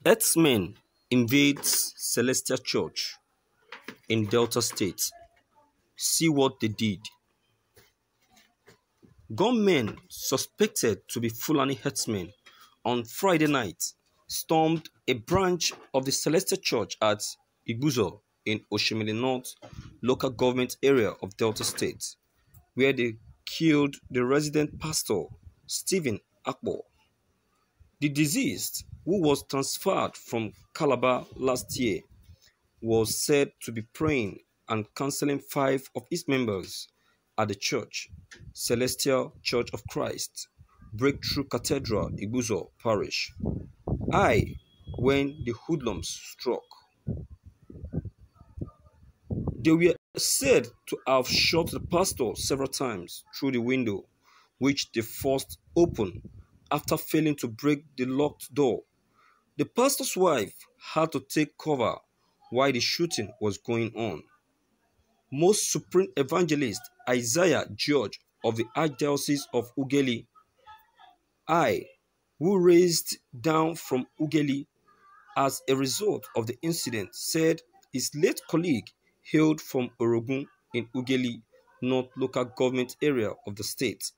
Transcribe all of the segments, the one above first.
Hērdsmèñ invades Celestial Church in Delta State. See what they did. Gunmen suspected to be Fulani herdsmen on Friday night stormed a branch of the Celestial Church at Iguzo in Oshimili North local government area of Delta State, where they killed the resident pastor, Stephen Akpo. The deceased, who was transferred from Calabar last year, was said to be praying and counseling 5 of its members at the church, Celestial Church of Christ, Breakthrough Cathedral, Iguzo Parish, when the hoodlums struck. They were said to have shot the pastor several times through the window, which they forced open after failing to break the locked door. The pastor's wife had to take cover while the shooting was going on. Most Supreme Evangelist Isaiah George of the Archdiocese of Ughelli, who raised down from Ughelli as a result of the incident, said his late colleague hailed from Orogun in Ughelli North local government area of the state.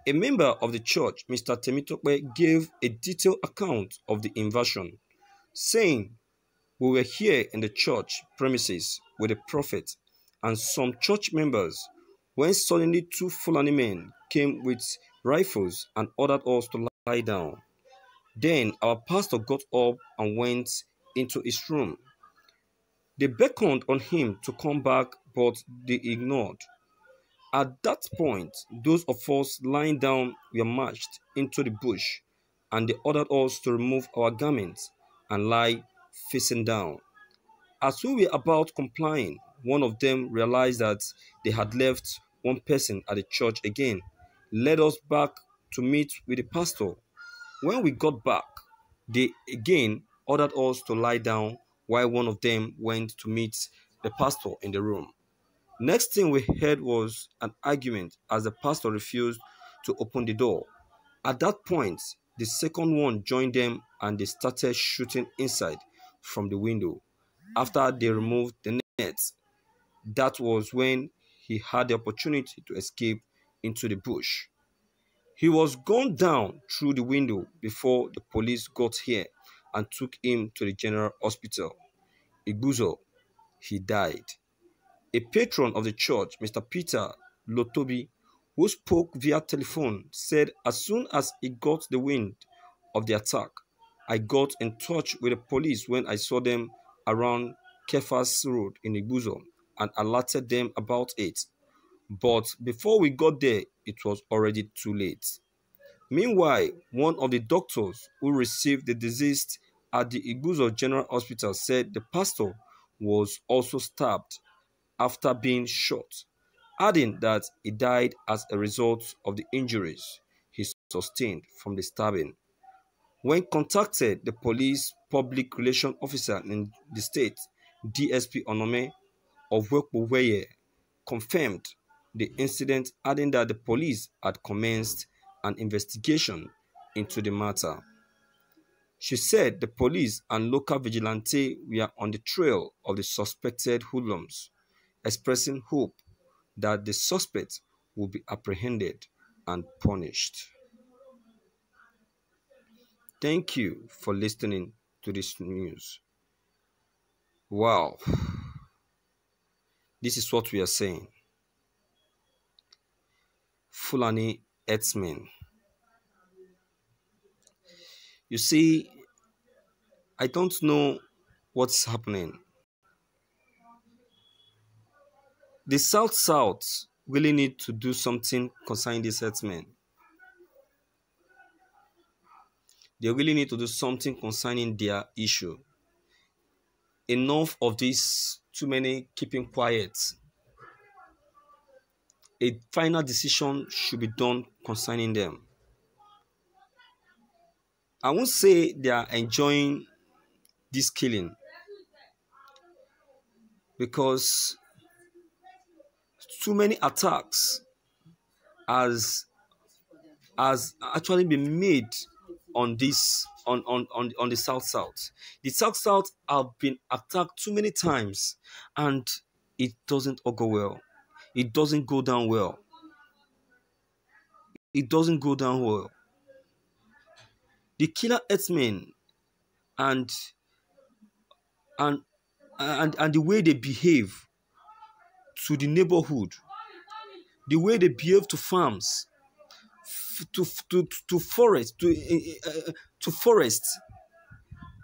A member of the church, Mr. Temitope, gave a detailed account of the invasion, saying, "We were here in the church premises with the prophet and some church members when suddenly 2 Fulani men came with rifles and ordered us to lie down. Then our pastor got up and went into his room. They beckoned on him to come back, but they ignored. At that point, those of us lying down were marched into the bush, and they ordered us to remove our garments and lie facing down. As we were about complying, one of them realized that they had left one person at the church again, led us back to meet with the pastor. When we got back, they again ordered us to lie down while one of them went to meet the pastor in the room. Next thing we heard was an argument as the pastor refused to open the door. At that point, the second one joined them and they started shooting inside from the window. After they removed the nets, that was when he had the opportunity to escape into the bush. He was gunned down through the window before the police got here and took him to the general hospital. Iguzo, he died. A patron of the church, Mr. Peter Lotobi, who spoke via telephone, said as soon as he got the wind of the attack, I got in touch with the police when I saw them around Kefas Road in Iguzo and alerted them about it. But before we got there, it was already too late. Meanwhile, one of the doctors who received the deceased at the Iguzo General Hospital said the pastor was also stabbed after being shot, adding that he died as a result of the injuries he sustained from the stabbing. When contacted, the police public relations officer in the state, DSP Onome of Wekbuweye, confirmed the incident, adding that the police had commenced an investigation into the matter. She said the police and local vigilante were on the trail of the suspected hoodlums, expressing hope that the suspect will be apprehended and punished. Thank you for listening to this news. Wow. This is what we are saying. Fulani herdsmen. You see, I don't know what's happening. The South really need to do something concerning these herdsmen. They really need to do something concerning their issue. Enough of this, too many keeping quiet. A final decision should be done concerning them. I won't say they are enjoying this killing because too many attacks has actually been made on this on the South. The South have been attacked too many times, and it doesn't all go well. It doesn't go down well. It doesn't go down well. The killer Hērdsmèñ and the way they behave to the neighborhood, the way they behave to farms, to forest, to forest,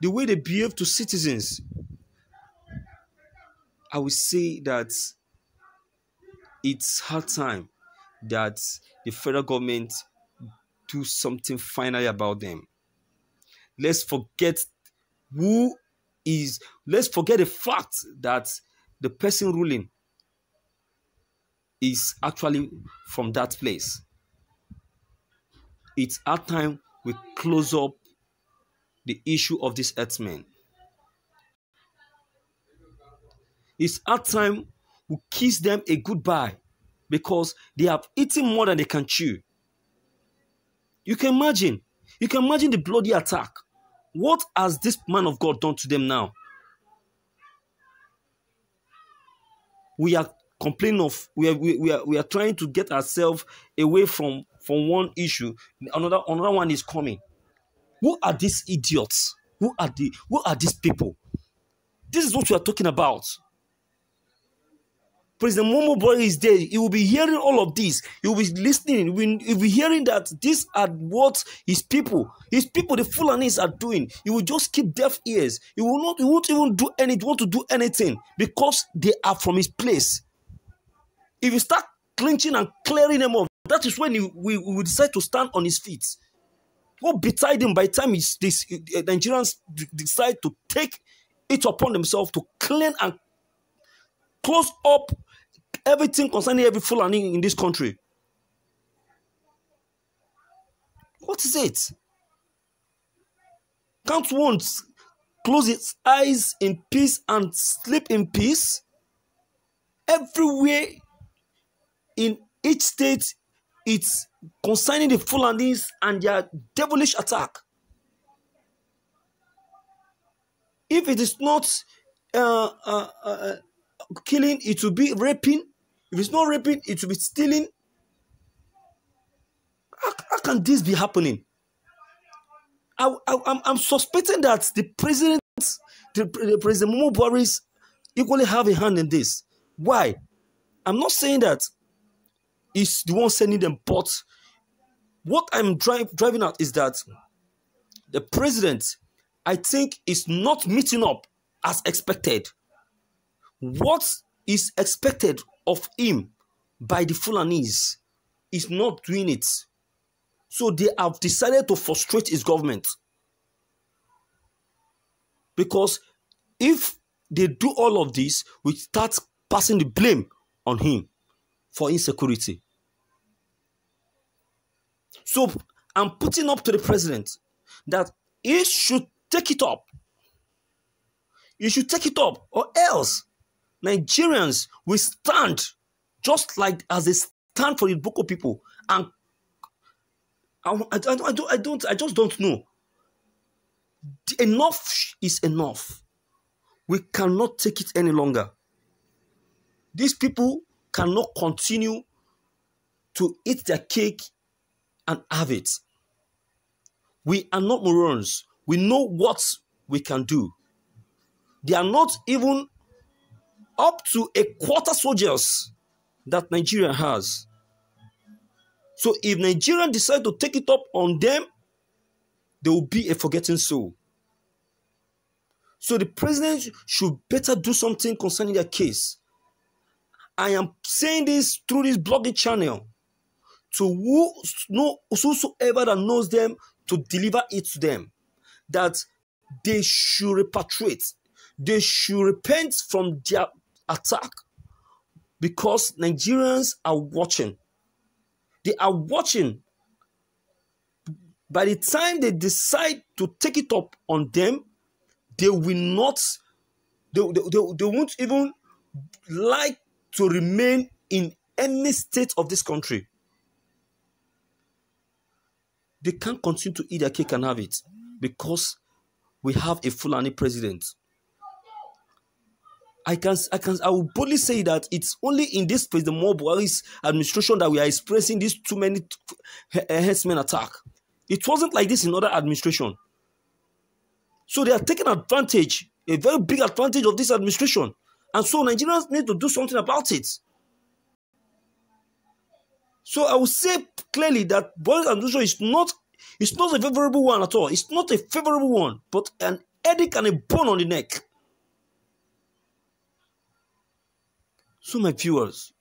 the way they behave to citizens, I will say that it's hard time that the federal government do something finally about them. Let's forget let's forget the fact that the person ruling is actually from that place. It's our time we close up the issue of this Hērdsmèñ. It's our time we kiss them a goodbye, because they have eaten more than they can chew. You can imagine the bloody attack. What has this man of God done to them now? We are complaining of, we are trying to get ourselves away from one issue. Another one is coming. Who are these idiots? Who are these people? This is what we are talking about. President Muhammadu is there. He will be hearing all of this. He will be listening. He will be hearing that these are what his people, the Fulanis, are doing. He will just keep deaf ears. He won't even want to do anything, because they are from his place. If you start clinching and clearing them off, that is when we will decide to stand on his feet. What betide him by the time Nigerians decide to take it upon themselves to clean and close up everything concerning every Fulani in this country? What is it? Can't one close its eyes in peace and sleep in peace? Everywhere in each state, it's concerning the Fulanis and their devilish attack. If it is not killing, it will be raping. If it's not raping, it will be stealing. How can this be happening? I'm suspecting that the President Muhammadu Buhari equally have a hand in this. Why? I'm not saying that he's the one sending them, but what I'm driving at is that the president, I think, is not meeting up as expected. What is expected of him by the Fulanis is not doing it. So they have decided to frustrate his government. Because if they do all of this, we start passing the blame on him for insecurity. So I'm putting up to the president that he should take it up. He should take it up, or else Nigerians will stand just like as they stand for the Boko people. And I just don't know. Enough is enough. We cannot take it any longer. These people cannot continue to eat their cake and have it. We are not morons. We know what we can do. They are not even up to a quarter soldiers that Nigeria has. So if Nigeria decide to take it up on them, there will be a forgetting soul. So the president should better do something concerning their case. I am saying this through this blogging channel to whosoever that knows them, to deliver it to them, that they should repatriate. They should repent from their attack, because Nigerians are watching. They are watching. By the time they decide to take it up on them, they will not, they won't even like to remain in any state of this country. They can't continue to eat their cake and have it. because we have a Fulani president. I will boldly say that it's only in this President Buhari's administration that we are experiencing these too many herdsmen attack. It wasn't like this in other administration. So they are taking advantage, a very big advantage of this administration. And so Nigerians need to do something about it. So I will say clearly that Buhari's administration is not a favorable one at all. It's not a favorable one, but an headache and a bone on the neck. So my viewers,